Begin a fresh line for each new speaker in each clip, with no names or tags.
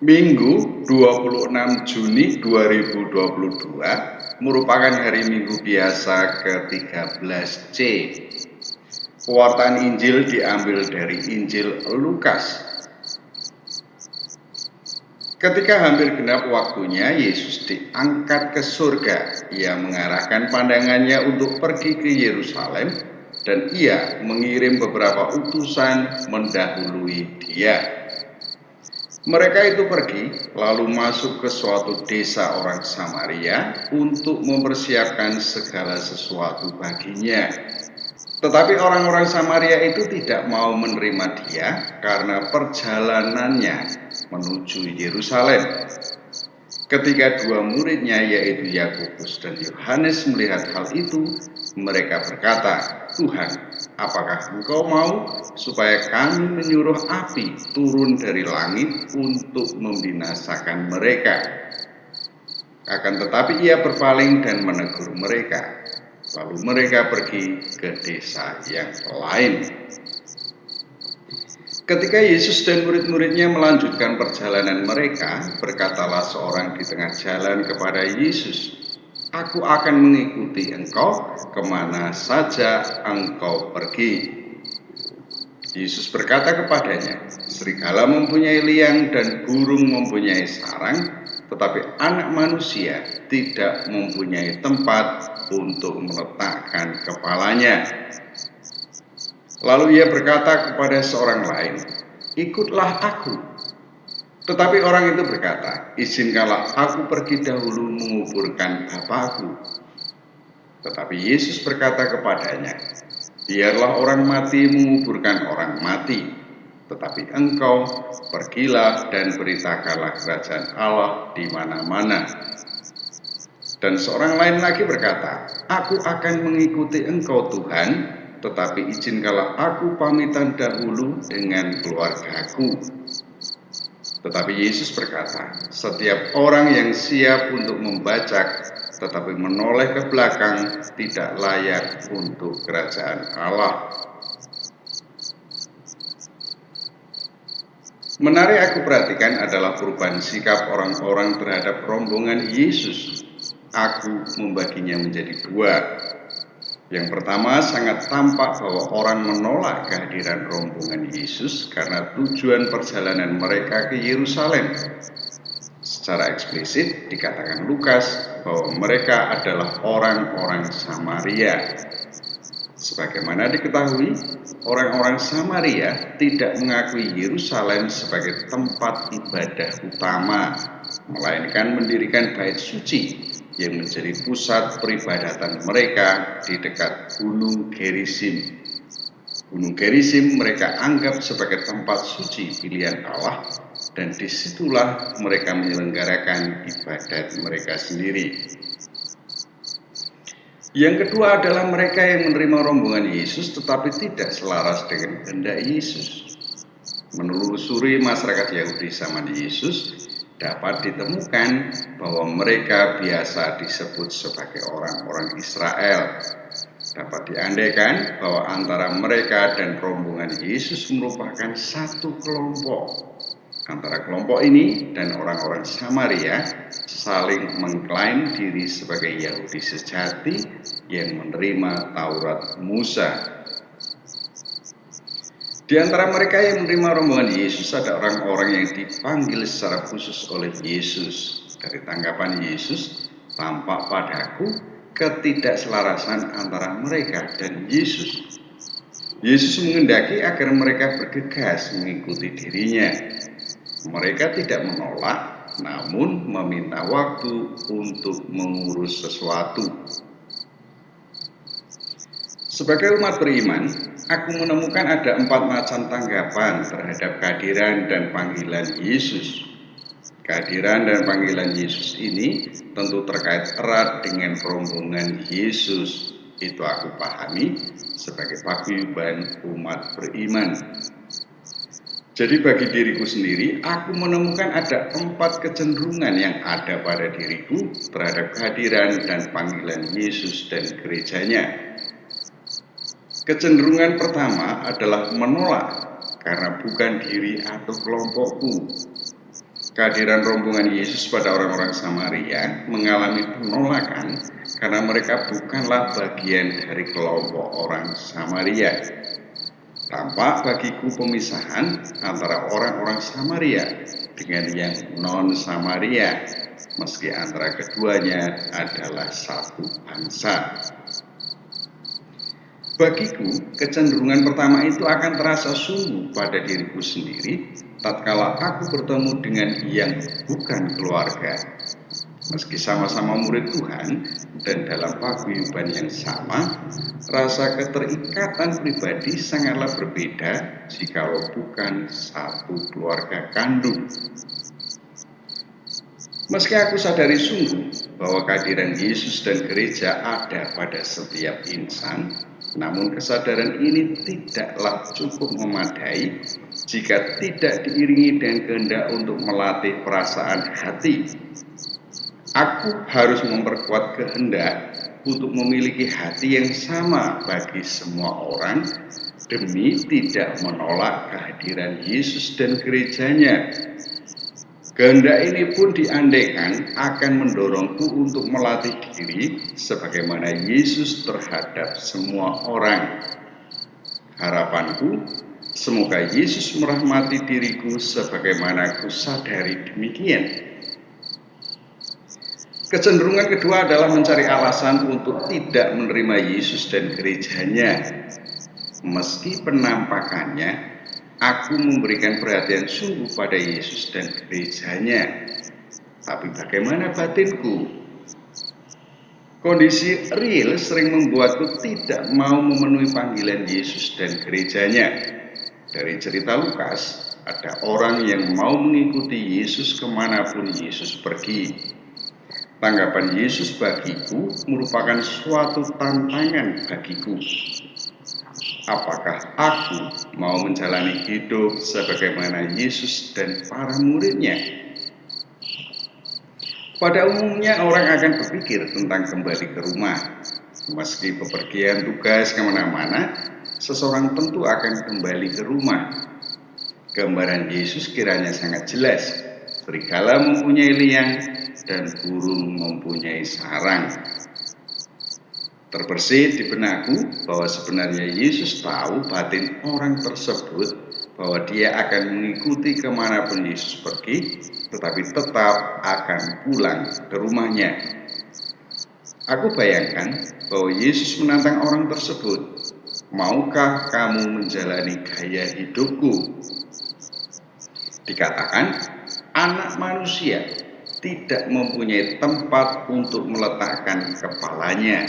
Minggu 26 Juni 2022 merupakan hari Minggu biasa ke-13C. Pewartaan Injil diambil dari Injil Lukas. Ketika hampir genap waktunya, Yesus diangkat ke surga. Ia mengarahkan pandangannya untuk pergi ke Yerusalem, dan ia mengirim beberapa utusan mendahului dia. Mereka itu pergi, lalu masuk ke suatu desa orang Samaria untuk mempersiapkan segala sesuatu baginya. Tetapi orang-orang Samaria itu tidak mau menerima dia karena perjalanannya menuju Yerusalem. Ketika dua muridnya yaitu Yakobus dan Yohanes melihat hal itu, mereka berkata, "Tuhan, apakah Engkau mau supaya kami menyuruh api turun dari langit untuk membinasakan mereka?" Akan tetapi ia berpaling dan menegur mereka. Lalu mereka pergi ke desa yang lain. Ketika Yesus dan murid-muridnya melanjutkan perjalanan mereka, berkatalah seorang di tengah jalan kepada Yesus, "Aku akan mengikuti Engkau kemana saja Engkau pergi." Yesus berkata kepadanya, "Serigala mempunyai liang dan burung mempunyai sarang, tetapi anak manusia tidak mempunyai tempat untuk meletakkan kepalanya." Lalu ia berkata kepada seorang lain, "Ikutlah aku." Tetapi orang itu berkata, "Izinkanlah aku pergi dahulu menguburkan Bapakku." Tetapi Yesus berkata kepadanya, "Biarlah orang mati menguburkan orang mati, tetapi engkau pergilah dan beritakanlah kerajaan Allah di mana-mana." Dan seorang lain lagi berkata, "Aku akan mengikuti Engkau Tuhan, tetapi izinkanlah aku pamitan dahulu dengan keluargaku." Tetapi Yesus berkata, "Setiap orang yang siap untuk membajak tetapi menoleh ke belakang tidak layak untuk kerajaan Allah." Menarik aku perhatikan adalah perubahan sikap orang-orang terhadap rombongan Yesus. Aku membaginya menjadi dua. Yang pertama, sangat tampak bahwa orang menolak kehadiran rombongan Yesus karena tujuan perjalanan mereka ke Yerusalem. Secara eksplisit dikatakan Lukas bahwa mereka adalah orang-orang Samaria. Sebagaimana diketahui, orang-orang Samaria tidak mengakui Yerusalem sebagai tempat ibadah utama, melainkan mendirikan bait suci yang menjadi pusat peribadatan mereka di dekat Gunung Gerizim. Gunung Gerizim mereka anggap sebagai tempat suci pilihan Allah, dan disitulah mereka menyelenggarakan ibadat mereka sendiri. Yang kedua adalah mereka yang menerima rombongan Yesus tetapi tidak selaras dengan kehendak Yesus. Menelusuri masyarakat Yahudi zaman Yesus, dapat ditemukan bahwa mereka biasa disebut sebagai orang-orang Israel. Dapat diandaikan bahwa antara mereka dan rombongan Yesus merupakan satu kelompok. Antara kelompok ini dan orang-orang Samaria saling mengklaim diri sebagai Yahudi sejati yang menerima Taurat Musa. Di antara mereka yang menerima rombongan Yesus ada orang-orang yang dipanggil secara khusus oleh Yesus. Dari tanggapan Yesus, tampak padaku ketidakselarasan antara mereka dan Yesus. Yesus menghendaki agar mereka bergegas mengikuti dirinya. Mereka tidak menolak, namun meminta waktu untuk mengurus sesuatu. Sebagai umat beriman, aku menemukan ada 4 macam tanggapan terhadap kehadiran dan panggilan Yesus. Kehadiran dan panggilan Yesus ini tentu terkait erat dengan rombongan Yesus. Itu aku pahami sebagai paguyuban umat beriman. Jadi bagi diriku sendiri, aku menemukan ada 4 kecenderungan yang ada pada diriku terhadap kehadiran dan panggilan Yesus dan gerejanya. Kecenderungan pertama adalah menolak karena bukan diri atau kelompokku. Kehadiran rombongan Yesus pada orang-orang Samaria mengalami penolakan karena mereka bukanlah bagian dari kelompok orang Samaria. Tampak bagiku pemisahan antara orang-orang Samaria dengan yang non-Samaria, meski antara keduanya adalah satu bangsa. Bagiku, kecenderungan pertama itu akan terasa sungguh pada diriku sendiri tatkala aku bertemu dengan yang bukan keluarga. Meski sama-sama murid Tuhan dan dalam paguyuban yang sama, rasa keterikatan pribadi sangatlah berbeda jikalau bukan satu keluarga kandung. Meski aku sadari sungguh bahwa kehadiran Yesus dan gereja ada pada setiap insan, namun kesadaran ini tidaklah cukup memadai jika tidak diiringi dengan kehendak untuk melatih perasaan hati. Aku harus memperkuat kehendak untuk memiliki hati yang sama bagi semua orang demi tidak menolak kehadiran Yesus dan gerejanya. Kehendak ini pun diandaikan akan mendorongku untuk melatih diri sebagaimana Yesus terhadap semua orang. Harapanku, semoga Yesus merahmati diriku sebagaimana ku sadari demikian. Kecenderungan kedua adalah mencari alasan untuk tidak menerima Yesus dan gerejanya. Meski penampakannya, aku memberikan perhatian sungguh pada Yesus dan gerejanya. Tapi bagaimana batinku? Kondisi real sering membuatku tidak mau memenuhi panggilan Yesus dan gerejanya. Dari cerita Lukas, ada orang yang mau mengikuti Yesus kemanapun Yesus pergi. Tanggapan Yesus bagiku merupakan suatu tantangan bagiku. Apakah aku mau menjalani hidup sebagaimana Yesus dan para muridnya? Pada umumnya orang akan berpikir tentang kembali ke rumah. Meski bepergian tugas kemana-mana, seseorang tentu akan kembali ke rumah. Gambaran Yesus kiranya sangat jelas. Serigala mempunyai liang dan burung mempunyai sarang. Terbersit di benakku bahwa sebenarnya Yesus tahu batin orang tersebut bahwa dia akan mengikuti kemanapun Yesus pergi, tetapi tetap akan pulang ke rumahnya. Aku bayangkan bahwa Yesus menantang orang tersebut, maukah kamu menjalani gaya hidupku? Dikatakan, anak manusia tidak mempunyai tempat untuk meletakkan kepalanya.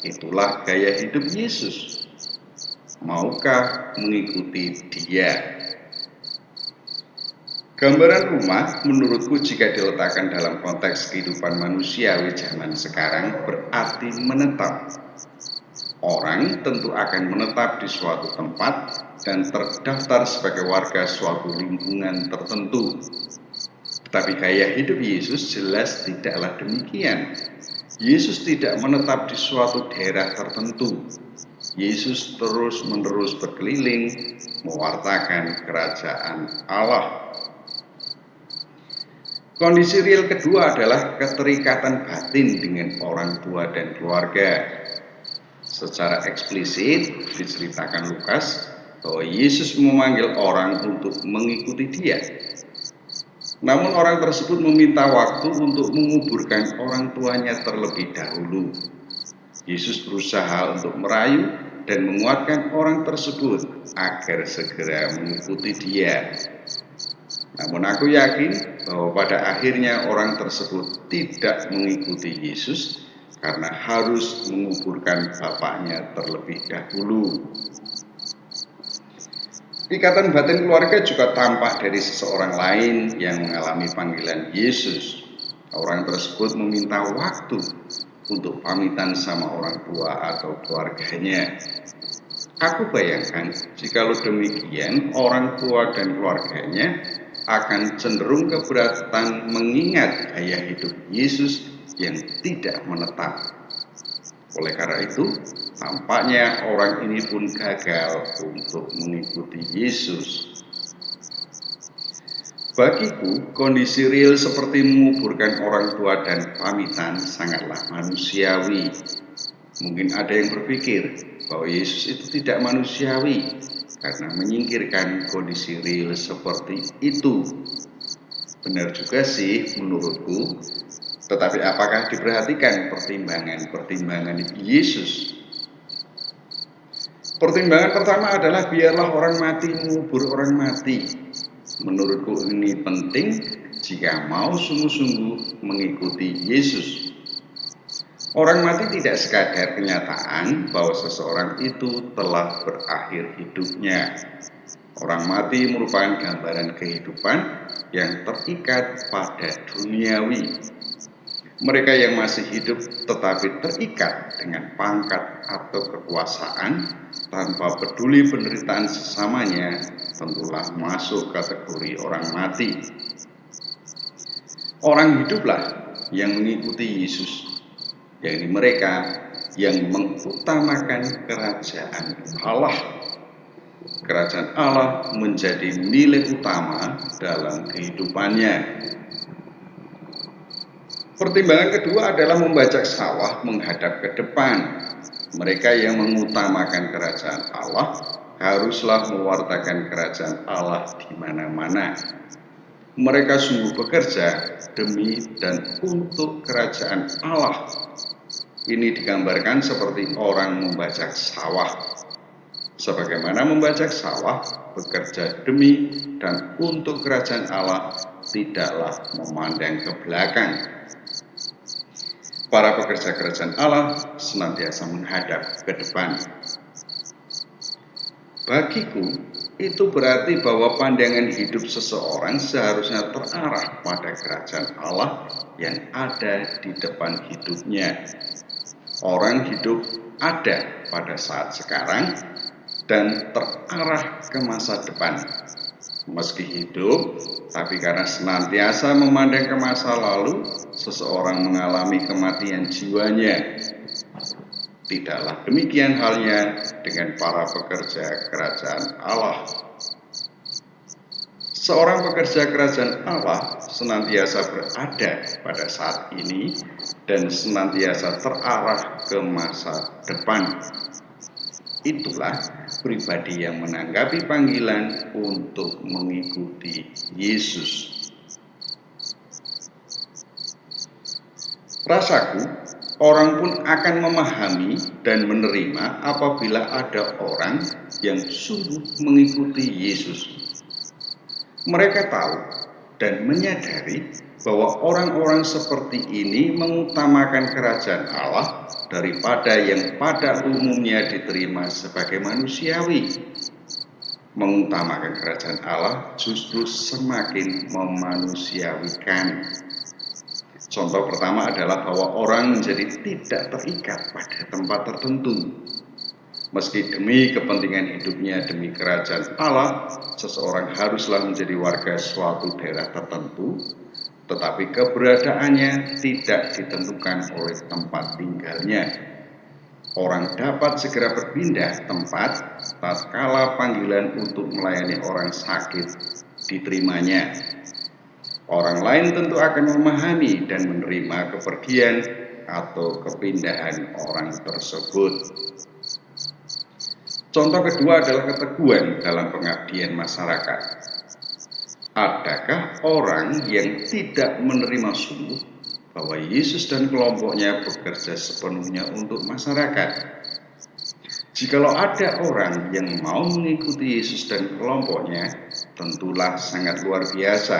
Itulah gaya hidup Yesus. Maukah mengikuti Dia? Gambaran rumah menurutku jika diletakkan dalam konteks kehidupan manusiawi zaman sekarang berarti menetap. Orang tentu akan menetap di suatu tempat dan terdaftar sebagai warga suatu lingkungan tertentu. Tetapi gaya hidup Yesus jelas tidaklah demikian. Yesus tidak menetap di suatu daerah tertentu. Yesus terus-menerus berkeliling, mewartakan kerajaan Allah. Kondisi real kedua adalah keterikatan batin dengan orang tua dan keluarga. Secara eksplisit diceritakan Lukas bahwa Yesus memanggil orang untuk mengikuti Dia. Namun orang tersebut meminta waktu untuk menguburkan orang tuanya terlebih dahulu. Yesus berusaha untuk merayu dan menguatkan orang tersebut agar segera mengikuti Dia. Namun aku yakin bahwa pada akhirnya orang tersebut tidak mengikuti Yesus karena harus menguburkan bapaknya terlebih dahulu. Ikatan batin keluarga juga tampak dari seseorang lain yang mengalami panggilan Yesus. Orang tersebut meminta waktu untuk pamitan sama orang tua atau keluarganya. Aku bayangkan jikalau demikian orang tua dan keluarganya akan cenderung keberatan mengingat gaya hidup Yesus yang tidak menetap. Oleh karena itu, tampaknya orang ini pun gagal untuk mengikuti Yesus. Bagiku, kondisi real seperti menguburkan orang tua dan pamitan sangatlah manusiawi. Mungkin ada yang berpikir bahwa Yesus itu tidak manusiawi karena menyingkirkan kondisi real seperti itu. Benar juga sih menurutku, tetapi apakah diperhatikan pertimbangan Yesus? Pertimbangan pertama adalah biarlah orang mati mengubur orang mati. Menurutku ini penting jika mau sungguh-sungguh mengikuti Yesus. Orang mati tidak sekadar kenyataan bahwa seseorang itu telah berakhir hidupnya. Orang mati merupakan gambaran kehidupan yang terikat pada duniawi. Mereka yang masih hidup tetapi terikat dengan pangkat atau kekuasaan tanpa peduli penderitaan sesamanya tentulah masuk kategori orang mati. Orang hiduplah yang mengikuti Yesus, yakni mereka yang mengutamakan kerajaan Allah. Kerajaan Allah menjadi nilai utama dalam kehidupannya. Pertimbangan kedua adalah membajak sawah menghadap ke depan. Mereka yang mengutamakan kerajaan Allah haruslah mewartakan kerajaan Allah di mana-mana. Mereka sungguh bekerja demi dan untuk kerajaan Allah. Ini digambarkan seperti orang membajak sawah. Sebagaimana membajak sawah, bekerja demi dan untuk kerajaan Allah tidaklah memandang ke belakang. Para pekerja kerajaan Allah senantiasa menghadap ke depan. Bagiku, itu berarti bahwa pandangan hidup seseorang seharusnya terarah pada kerajaan Allah yang ada di depan hidupnya. Orang hidup ada pada saat sekarang dan terarah ke masa depan. Meski hidup, tapi karena senantiasa memandang ke masa lalu, seseorang mengalami kematian jiwanya. Tidaklah demikian halnya dengan para pekerja kerajaan Allah. Seorang pekerja kerajaan Allah senantiasa berada pada saat ini dan senantiasa terarah ke masa depan. Itulah pribadi yang menanggapi panggilan untuk mengikuti Yesus. Rasaku, orang pun akan memahami dan menerima apabila ada orang yang sungguh mengikuti Yesus. Mereka tahu dan menyadari bahwa orang-orang seperti ini mengutamakan kerajaan Allah daripada yang pada umumnya diterima sebagai manusiawi. Mengutamakan kerajaan Allah justru semakin memanusiawikan. Contoh pertama adalah bahwa orang menjadi tidak terikat pada tempat tertentu. Meski demi kepentingan hidupnya demi kerajaan Allah, seseorang haruslah menjadi warga suatu daerah tertentu, tetapi keberadaannya tidak ditentukan oleh tempat tinggalnya. Orang dapat segera berpindah tempat tatkala panggilan untuk melayani orang sakit diterimanya. Orang lain tentu akan memahami dan menerima kepergian atau kepindahan orang tersebut. Contoh kedua adalah keteguhan dalam pengabdian masyarakat. Adakah orang yang tidak menerima sungguh bahwa Yesus dan kelompoknya bekerja sepenuhnya untuk masyarakat? Jikalau ada orang yang mau mengikuti Yesus dan kelompoknya, tentulah sangat luar biasa.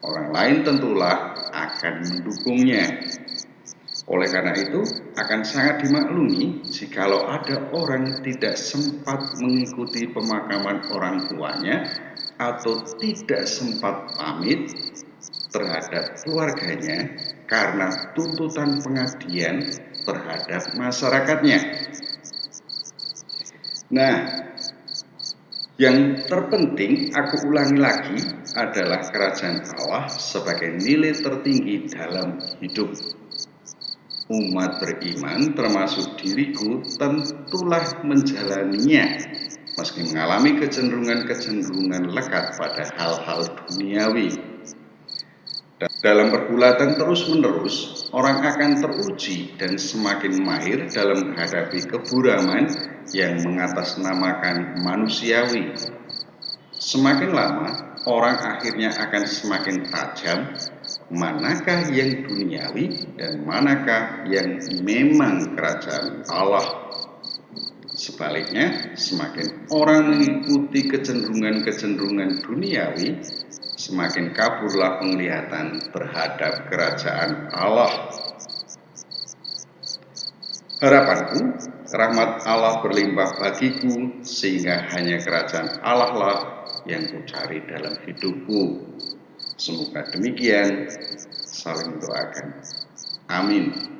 Orang lain tentulah akan mendukungnya. Oleh karena itu, akan sangat dimaklumi jikalau ada orang tidak sempat mengikuti pemakaman orang tuanya atau tidak sempat pamit terhadap keluarganya karena tuntutan pengabdian terhadap masyarakatnya. Nah, yang terpenting aku ulangi lagi adalah kerajaan Allah sebagai nilai tertinggi dalam hidup. Umat beriman termasuk diriku tentulah menjalaninya meski mengalami kecenderungan-kecenderungan lekat pada hal-hal duniawi. Dalam pergulatan terus-menerus, orang akan teruji dan semakin mahir dalam menghadapi keburaman yang mengatasnamakan manusiawi. Semakin lama, orang akhirnya akan semakin tajam manakah yang duniawi dan manakah yang memang kerajaan Allah. Sebaliknya, semakin orang mengikuti kecenderungan-kecenderungan duniawi, semakin kaburlah penglihatan terhadap kerajaan Allah. Harapanku, rahmat Allah berlimpah bagiku, sehingga hanya kerajaan Allah lah yang kucari dalam hidupku. Semoga demikian, saling doakan. Amin.